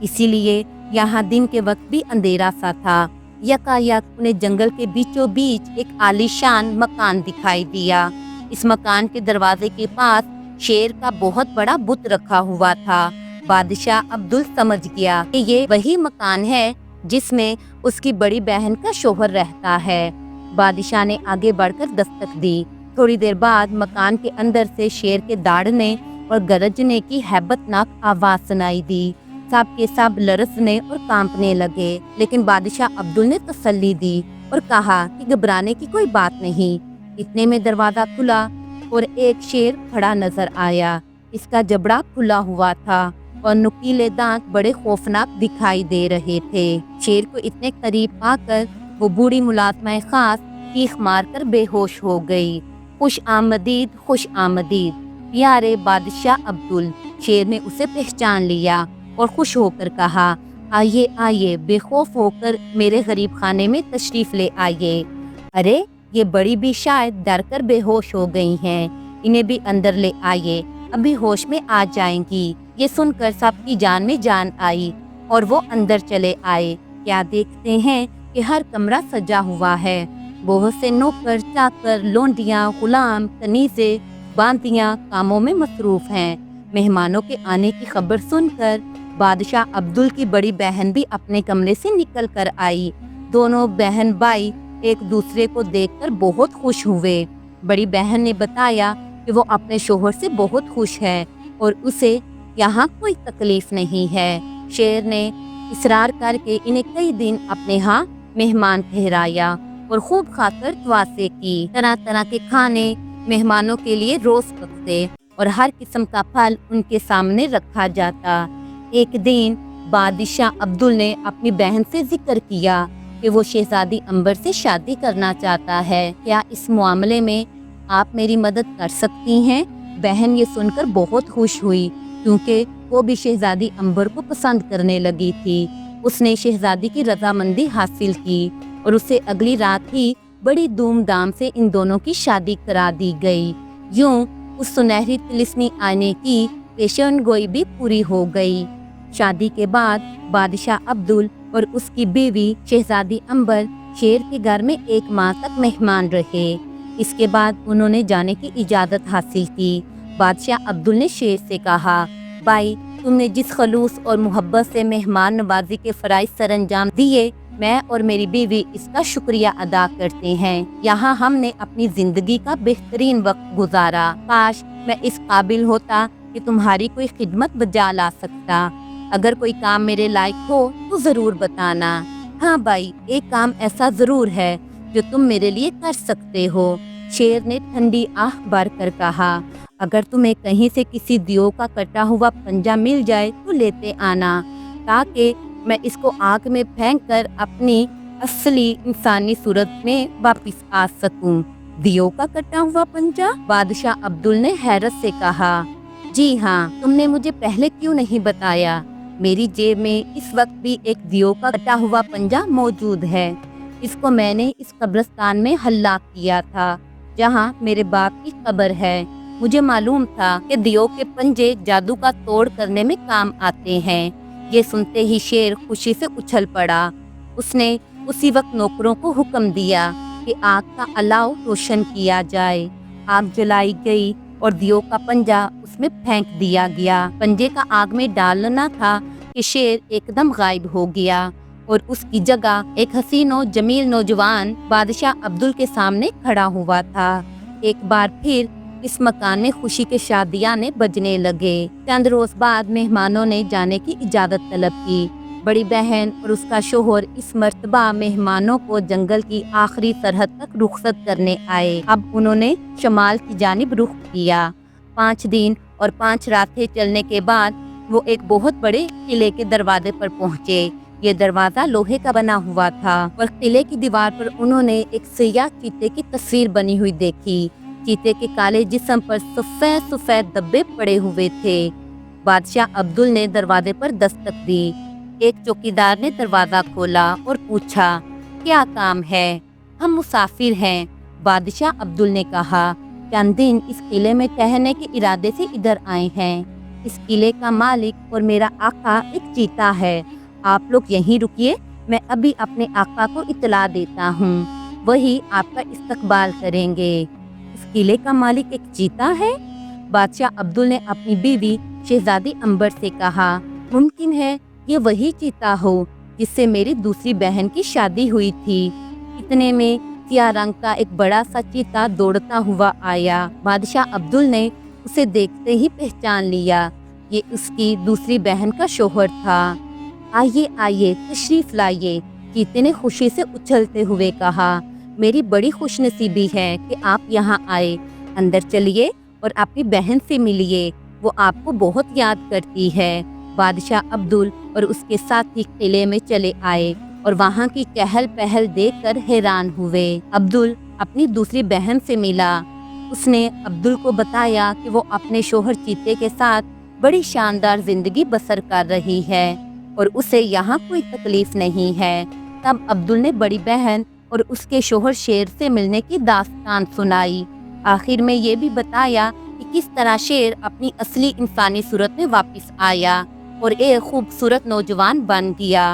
इसीलिए यहाँ दिन के वक्त भी अंधेरा सा था। यकायक उन्हें जंगल के बीचों बीच एक आलीशान मकान दिखाई दिया। इस मकान के दरवाजे के पास शेर का बहुत बड़ा बुत रखा हुआ था। बादशाह अब्दुल समझ गया कि ये वही मकान है जिसमें उसकी बड़ी बहन का शोहर रहता है। बादशाह ने आगे बढ़कर दस्तक दी। थोड़ी देर बाद मकान के अंदर से शेर के दाड़ने और गरजने की हैबतनाक आवाज़ सुनाई दी। सब के सब लरसने और कांपने लगे, लेकिन बादशाह अब्दुल ने तसल्ली दी और कहा कि घबराने की कोई बात नहीं। इतने में दरवाज़ा खुला और एक शेर खड़ा नजर आया। इसका जबड़ा खुला हुआ था और नुकीले दांत बड़े खौफनाक दिखाई दे रहे थे। शेर को इतने करीब पाकर वो बूढ़ी मुलाजमा खास चीख मारकर बेहोश हो गई। खुश आमदीद प्यारे बादशाह अब्दुल। शेर ने उसे पहचान लिया और खुश होकर कहा, आइए आइए, बेखौफ होकर मेरे गरीब खाने में तशरीफ ले आइए। अरे, ये बड़ी भी शायद डर कर बेहोश हो गई हैं, इन्हें भी अंदर ले आइए, अभी होश में आ जाएंगी। ये सुनकर सबकी जान में जान आई और वो अंदर चले आए। क्या देखते हैं कि हर कमरा सजा हुआ है। बहुत से नौकर, चाकर, लोंडियां, गुलाम, कनीज़े, बांतियां कामों में मसरूफ हैं। मेहमानों के आने की खबर सुनकर बादशाह अब्दुल की बड़ी बहन भी अपने कमरे से निकल कर आई। दोनों बहन भाई एक दूसरे को देखकर बहुत खुश हुए। बड़ी बहन ने बताया कि वो अपने शोहर से बहुत खुश है और उसे यहाँ कोई तकलीफ नहीं है। शेर ने इसरार करके इन्हें कई दिन अपने यहाँ मेहमान ठहराया और खूब खाकर दुआसे की। तरह तरह के खाने मेहमानों के लिए रोज पकते और हर किस्म का फल उनके सामने रखा जाता। एक दिन बादशाह अब्दुल ने अपनी बहन से जिक्र किया कि वो शहजादी अंबर से शादी करना चाहता है। क्या इस मामले में आप मेरी मदद कर सकती हैं? बहन ये सुनकर बहुत खुश हुई क्योंकि वो भी शहजादी अंबर को पसंद करने लगी थी। उसने शहजादी की रजामंदी हासिल की और उसे अगली रात ही बड़ी धूमधाम से इन दोनों की शादी करा दी गई। यूं उस सुनहरी तिलिस्मी आने की पेशेनगोई भी पूरी हो गई। शादी के बाद बादशाह अब्दुल और उसकी बीवी शहजादी अंबर शेर के घर में 1 माह तक मेहमान रहे। इसके बाद उन्होंने जाने की इजाज़त हासिल की। बादशाह अब्दुल ने शेर से कहा, भाई, तुमने जिस खलूस और मोहब्बत से मेहमान नवाजी के फ़राइज़ सरअंजाम दिए, मैं और मेरी बीवी इसका शुक्रिया अदा करते हैं। यहाँ हमने अपनी ज़िंदगी का बेहतरीन वक्त गुजारा। काश मैं इस काबिल होता कि तुम्हारी कोई खिदमत बजा ला सकता। अगर कोई काम मेरे लायक हो तो ज़रूर बताना। हाँ भाई, एक काम ऐसा ज़रूर है जो तुम मेरे लिए कर सकते हो। शेर ने ठंडी आह भर कर कहा, अगर तुम्हें कहीं से किसी दियो का कटा हुआ पंजा मिल जाए तो लेते आना, ताकि मैं इसको आग में फेंक कर अपनी असली इंसानी सूरत में वापस आ सकूं। दियो का कटा हुआ पंजा? बादशाह अब्दुल ने हैरत से कहा, जी हाँ, तुमने मुझे पहले क्यों नहीं बताया? मेरी जेब में इस वक्त भी एक दियो का कटा हुआ पंजा मौजूद है। इसको मैंने इस कब्रिस्तान में हल्लाक किया था जहाँ मेरे बाप की कब्र है। मुझे मालूम था कि दियो के पंजे जादू का तोड़ करने में काम आते हैं। ये सुनते ही शेर खुशी से उछल पड़ा। उसने उसी वक्त नौकरों को हुक्म दिया कि आग का अलाव रोशन किया जाए। आग जलाई गई और दियो का पंजा उसमें फेंक दिया गया। पंजे का आग में डालना था कि शेर एकदम गायब हो गया और उसकी जगह एक हसीन और जमील नौजवान बादशाह अब्दुल के सामने खड़ा हुआ था। एक बार फिर इस मकान में खुशी के शादियाने बजने लगे। चंद रोज बाद मेहमानों ने जाने की इजाजत तलब की। बड़ी बहन और उसका शोहर इस मर्तबा मेहमानों को जंगल की आखिरी सरहद तक रुखसत करने आए। अब उन्होंने शमाल की जानिब रुख किया। 5 दिन और 5 रातें चलने के बाद वो एक बहुत बड़े किले के दरवाजे पर पहुँचे। ये दरवाजा लोहे का बना हुआ था और किले की दीवार पर उन्होंने एक सियाह चीते की तस्वीर बनी हुई देखी। चीते के काले जिस्म पर सफेद सफेद धब्बे पड़े हुए थे। बादशाह अब्दुल ने दरवाजे पर दस्तक दी। एक चौकीदार ने दरवाजा खोला और पूछा, क्या काम है? हम मुसाफिर हैं, बादशाह अब्दुल ने कहा। चंद दिन इस किले में ठहरने के इरादे से इधर आए हैं। इस किले का मालिक और मेरा आका एक चीता है। आप लोग यहीं रुकिए, मैं अभी अपने आका को इत्तला देता हूँ, वही आपका इस्तकबाल करेंगे। इस किले का मालिक एक चीता है? बादशाह अब्दुल ने अपनी बीवी शहजादी अंबर से कहा, मुमकिन है ये वही चीता हो जिससे मेरी दूसरी बहन की शादी हुई थी। इतने में सियाह रंग का एक बड़ा सा चीता दौड़ता हुआ आया। बादशाह अब्दुल ने उसे देखते ही पहचान लिया। ये उसकी दूसरी बहन का शोहर था। आइए आइए, तशरीफ लाइए, चीते ने खुशी से उछलते हुए कहा। मेरी बड़ी खुशनसीबी है कि आप यहाँ आए। अंदर चलिए और अपनी बहन से मिलिए, वो आपको बहुत याद करती है। بادشاہ عبدل اور اس کے ساتھی قلعے میں چلے آئے اور وہاں کی چہل پہل دیکھ کر حیران ہوئے۔ عبدل اپنی دوسری بہن سے ملا۔ اس نے عبدل کو بتایا کہ وہ اپنے شوہر چیتے کے ساتھ بڑی شاندار زندگی بسر کر رہی ہے اور اسے یہاں کوئی تکلیف نہیں ہے۔ تب عبدل نے بڑی بہن اور اس کے شوہر شیر سے ملنے کی داستان سنائی۔ آخر میں یہ بھی بتایا کہ کس طرح شیر اپنی اصلی انسانی صورت میں واپس آیا اور ایک خوبصورت نوجوان بن گیا۔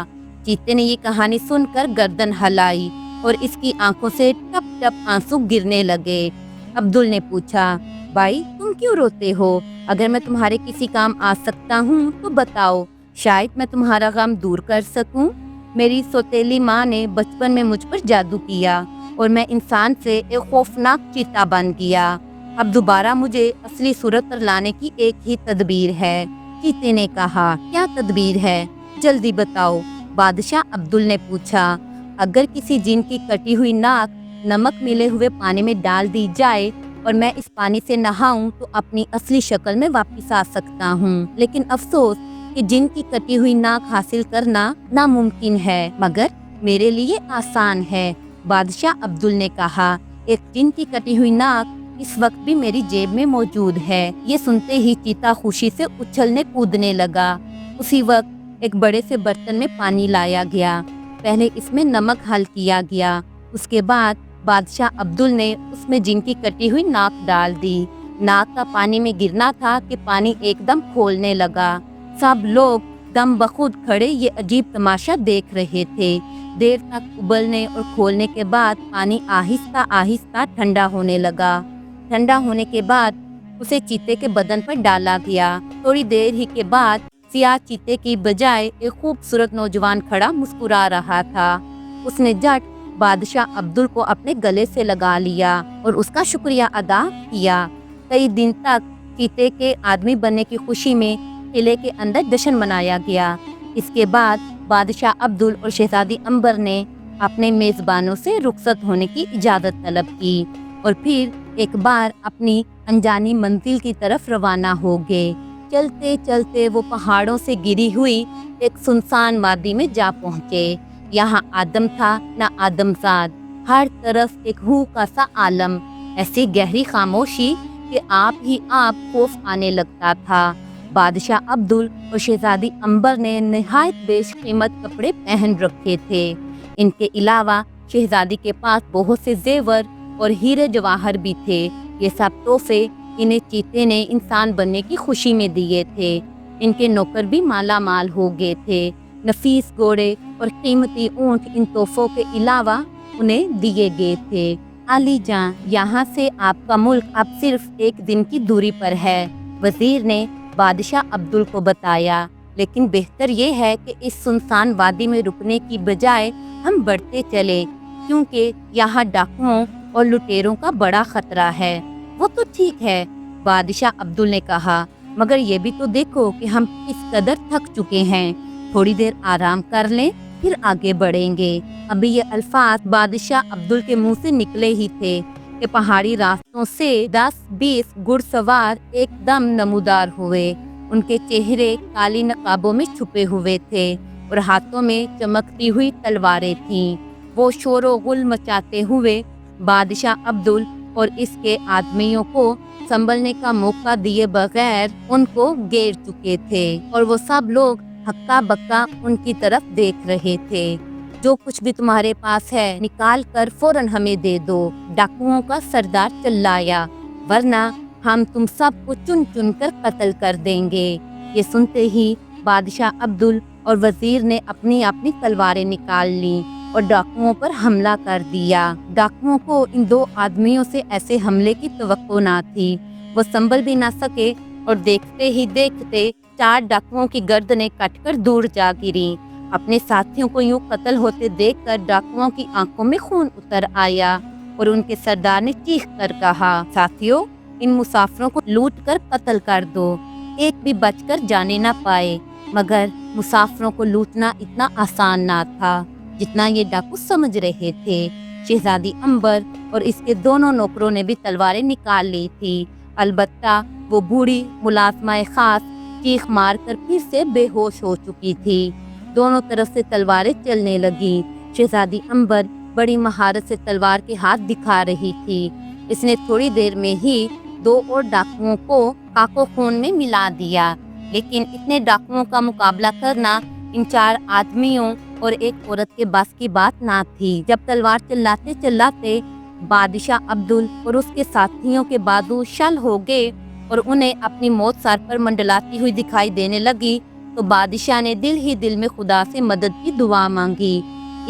چیتے نے یہ کہانی سن کر گردن ہلائی اور اس کی آنکھوں سے ٹپ ٹپ آنسو گرنے لگے۔ عبدل نے پوچھا، بھائی تم کیوں روتے ہو؟ اگر میں تمہارے کسی کام آ سکتا ہوں تو بتاؤ، شاید میں تمہارا غم دور کر سکوں۔ میری سوتیلی ماں نے بچپن میں مجھ پر جادو کیا اور میں انسان سے ایک خوفناک چیتا بن گیا۔ اب دوبارہ مجھے اصلی صورت پر لانے کی ایک ہی تدبیر ہے۔ چیتے نے کہا، کیا تدبیر ہے؟ جلدی بتاؤ۔ بادشاہ عبدل نے پوچھا، اگر کسی جن کی کٹی ہوئی ناک نمک ملے ہوئے پانی میں ڈال دی جائے اور میں اس پانی سے نہاؤں تو اپنی اصلی شکل میں واپس آ سکتا ہوں، لیکن افسوس کہ جن کی کٹی ہوئی ناک حاصل کرنا ناممکن ہے، مگر میرے لیے آسان ہے۔ بادشاہ عبدل نے کہا، ایک جن کی کٹی ہوئی ناک اس وقت بھی میری جیب میں موجود ہے۔ یہ سنتے ہی چیتا خوشی سے اچھلنے کودنے لگا۔ اسی وقت ایک بڑے سے برتن میں پانی لایا گیا۔ پہلے اس میں نمک حل کیا گیا، اس کے بعد بادشاہ عبدل نے اس میں جن کی کٹی ہوئی ناک ڈال دی۔ ناک کا پانی میں گرنا تھا کہ پانی ایک دم کھولنے لگا۔ سب لوگ دم بخود کھڑے یہ عجیب تماشا دیکھ رہے تھے۔ دیر تک ابلنے اور کھولنے کے بعد پانی آہستہ آہستہ ٹھنڈا ہونے لگا۔ ٹھنڈا ہونے کے بعد اسے چیتے کے بدن پر ڈالا گیا۔ تھوڑی دیر ہی کے بعد سیاہ چیتے کی بجائے ایک خوبصورت نوجوان کھڑا مسکرا رہا تھا۔ اس نے جھٹ بادشاہ عبدل کو اپنے گلے سے لگا لیا اور اس کا شکریہ ادا کیا۔ کئی دن تک چیتے کے آدمی بننے کی خوشی میں قلعے کے اندر جشن منایا گیا۔ اس کے بعد بادشاہ عبدل اور شہزادی امبر نے اپنے میزبانوں سے رخصت ہونے کی اجازت طلب کی اور پھر ایک بار اپنی انجانی منزل کی طرف روانہ ہو گئے۔ چلتے چلتے وہ پہاڑوں سے گری ہوئی ایک سنسان وادی میں جا پہنچے۔ یہاں آدم تھا نہ آدمزاد، ہر طرف ایک ہو کا سا عالم، ایسی گہری خاموشی کہ آپ ہی آپ خوف آنے لگتا تھا۔ بادشاہ عبدل اور شہزادی امبر نے نہایت بیش قیمت کپڑے پہن رکھے تھے۔ ان کے علاوہ شہزادی کے پاس بہت سے زیور اور ہیرے جواہر بھی تھے۔ یہ سب تحفے انہیں چیتے نے انسان بننے کی خوشی میں دیے تھے۔ ان کے نوکر بھی مالا مال ہو گئے تھے۔ نفیس گھوڑے اور قیمتی اونٹ ان تحفوں کے علاوہ انہیں دیے گئے تھے۔ علی جاں، یہاں سے آپ کا ملک اب صرف ایک دن کی دوری پر ہے، وزیر نے بادشاہ عبدل کو بتایا، لیکن بہتر یہ ہے کہ اس سنسان وادی میں رکنے کی بجائے ہم بڑھتے چلے، کیونکہ یہاں ڈاکوؤں اور لٹیروں کا بڑا خطرہ ہے۔ وہ تو ٹھیک ہے، بادشاہ عبدل نے کہا، مگر یہ بھی تو دیکھو کہ ہم کس قدر تھک چکے ہیں۔ تھوڑی دیر آرام کر لیں، پھر آگے بڑھیں گے۔ ابھی یہ الفاظ بادشاہ عبدل کے منہ سے نکلے ہی تھے کہ پہاڑی راستوں سے 10-20 گھڑ سوار ایک دم نمودار ہوئے۔ ان کے چہرے کالی نقابوں میں چھپے ہوئے تھے اور ہاتھوں میں چمکتی ہوئی تلواریں تھیں۔ وہ شور و غل مچاتے ہوئے بادشاہ عبدل اور اس کے آدمیوں کو سنبھلنے کا موقع دیے بغیر ان کو گھیر چکے تھے، اور وہ سب لوگ ہکا بکا ان کی طرف دیکھ رہے تھے۔ جو کچھ بھی تمہارے پاس ہے نکال کر فوراً ہمیں دے دو، ڈاکوؤں کا سردار چلایا، ورنہ ہم تم سب کو چن چن کر قتل کر دیں گے۔ یہ سنتے ہی بادشاہ عبدل اور وزیر نے اپنی اپنی تلواریں نکال لیں اور ڈاکوؤں پر حملہ کر دیا۔ ڈاکوؤں کو ان دو آدمیوں سے ایسے حملے کی توقع نہ تھی۔ وہ سنبھل بھی نہ سکے اور دیکھتے ہی دیکھتے 4 ڈاکوؤں کی گردنیں کٹ کر دور جا گریں۔ اپنے ساتھیوں کو یوں قتل ہوتے دیکھ کر ڈاکوؤں کی آنکھوں میں خون اتر آیا اور ان کے سردار نے چیخ کر کہا، ساتھیوں، ان مسافروں کو لوٹ کر قتل کر دو، ایک بھی بچ کر جانے نہ پائے۔ مگر مسافروں کو لوٹنا اتنا آسان نہ تھا جتنا یہ ڈاکو سمجھ رہے تھے۔ شہزادی امبر اور اس کے دونوں نوکروں نے بھی تلواریں نکال لی تھی، البتہ وہ بوڑھی ملازمہ خاص चीख मार कर फिर से बेहोश हो चुकी थी। दोनों तरफ से तलवारें चलने लगी। शहजादी अंबर बड़ी महारत से तलवार के हाथ दिखा रही थी। इसने थोड़ी देर में ही 2 और डाकुओं को खाको खून में मिला दिया, लेकिन इतने डाकुओं का मुकाबला करना इन 4 आदमियों और एक औरत के बस की बात ना थी। जब तलवार चिल्लाते चिल्लाते बादशाह अब्दुल और उसके साथियों के बाजू शल हो गए और उन्हें अपनी मौत सर पर मंडलाती हुई दिखाई देने लगी, तो बादशाह ने दिल ही दिल में खुदा से मदद की दुआ मांगी।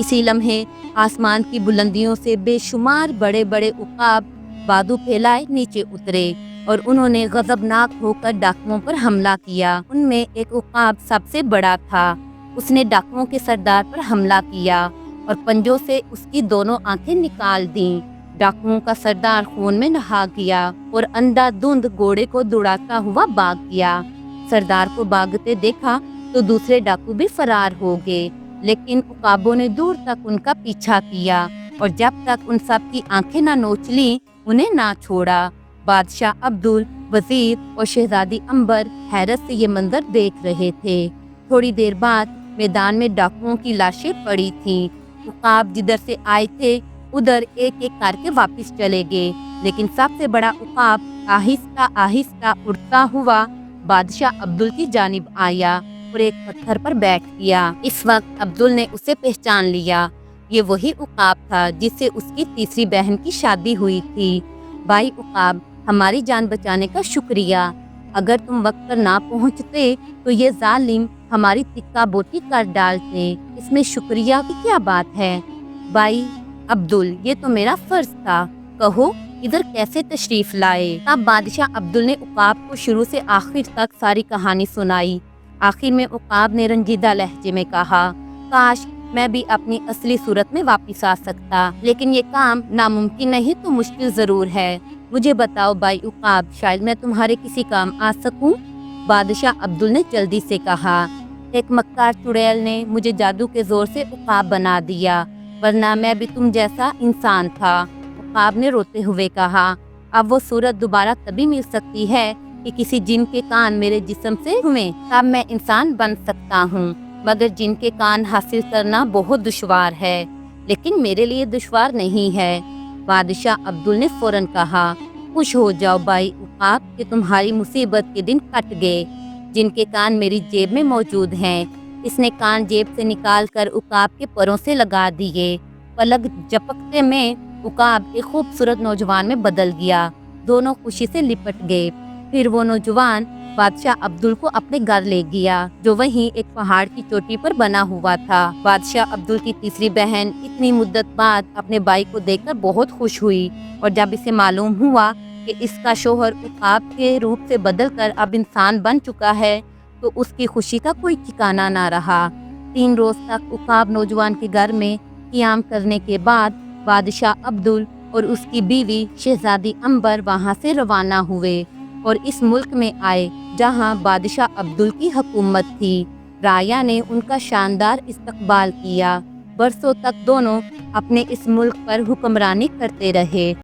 इसी लम्हे आसमान की बुलंदियों से बेशुमार बड़े बड़े उकाब बादू फैलाए नीचे उतरे और उन्होंने गजबनाक होकर डाकुओं पर हमला किया। उनमें एक उकाब सबसे बड़ा था। उसने डाकुओं के सरदार पर हमला किया और पंजों से उसकी दोनों आंखें निकाल दीं। डाकुओं का सरदार खून में नहा गया और अंधाधुंध घोड़े को दौड़ाता हुआ भाग गया। सरदार को भागते देखा तो दूसरे डाकू भी फरार हो गए, लेकिन उकाबों ने दूर तक उनका पीछा किया और जब तक उन सब की आंखें ना नोच ली उन्हें ना छोड़ा। बादशाह अब्दुल, वजीर और शहजादी अंबर हैरत से ये मंजर देख रहे थे। थोड़ी देर बाद मैदान में डाकुओं की लाशें पड़ी थीं। उकाब जिधर से आए थे उधर एक एक करके वापस चले गए, लेकिन सबसे बड़ा उकाब आहिस्ता आहिस्ता उड़ता हुआ बादशाह अब्दुल की जानिब आया और एक पत्थर पर बैठ गया। इस वक्त अब्दुल ने उसे पहचान लिया। ये वही उकाब था जिससे उसकी तीसरी बहन की शादी हुई थी। भाई उकाब, हमारी जान बचाने का शुक्रिया। अगर तुम वक्त पर ना पहुंचते तो ये जालिम हमारी तिक्का बोटी कर डालते। इसमें शुक्रिया की क्या बात है? भाई अब्दुल, ये तो मेरा फर्ज था। कहो इधर कैसे तशरीफ लाए? तब बादशाह अब्दुल ने उकाब को शुरू से आखिर तक सारी कहानी सुनाई। आखिर में उकाब ने रंजीदा लहजे में कहा, काश मैं भी अपनी असली सूरत में वापस आ सकता, लेकिन ये काम नामुमकिन नहीं तो मुश्किल जरूर है। मुझे बताओ भाई उकाब, शायद मैं तुम्हारे किसी काम आ सकूं। बादशाह अब्दुल ने जल्दी से कहा, एक मक्कार चुड़ैल ने मुझे जादू के जोर से उकाब बना दिया, वरना मैं भी तुम जैसा इंसान था। उकाब ने रोते हुए कहा, अब वो सूरत दोबारा तभी मिल सकती है कि किसी जिन के कान मेरे जिस्म से हुए, तब मैं इंसान बन सकता हूँ। मगर जिन के कान हासिल करना बहुत दुश्वार है, लेकिन मेरे लिए दुश्वार नहीं है। बादशाह अब्दुल ने फौरन कहा, खुश हो जाओ भाई उकाब कि तुम्हारी मुसीबत के दिन कट गए। जिनके कान मेरी जेब में मौजूद हैं। इसने कान जेब से निकाल कर उकाब के परों से लगा दिए। पलक झपकते में उकाब एक खूबसूरत नौजवान में बदल गया। दोनों खुशी से लिपट गए। फिर वो नौजवान बादशाह अब्दुल को अपने घर ले गया, जो वहीं एक पहाड़ की चोटी पर बना हुआ था। बादशाह अब्दुल की तीसरी बहन इतनी मुद्दत बाद अपने भाई को देखकर बहुत खुश हुई और जब इसे मालूम हुआ कि इसका शोहर उकाब के रूप से बदलकर अब इंसान बन चुका है, तो उसकी खुशी का कोई ठिकाना ना रहा। 3 रोज तक उकाब नौजवान के घर में क़ियाम करने के बाद बादशाह अब्दुल और उसकी बीवी शहजादी अंबर वहां से रवाना हुए और इस मुल्क में आए जहां बादशाह अब्दुल की हुकूमत थी। राया ने उनका शानदार इस्तकबाल किया। बरसों तक दोनों अपने इस मुल्क पर हुक्मरानी करते रहे।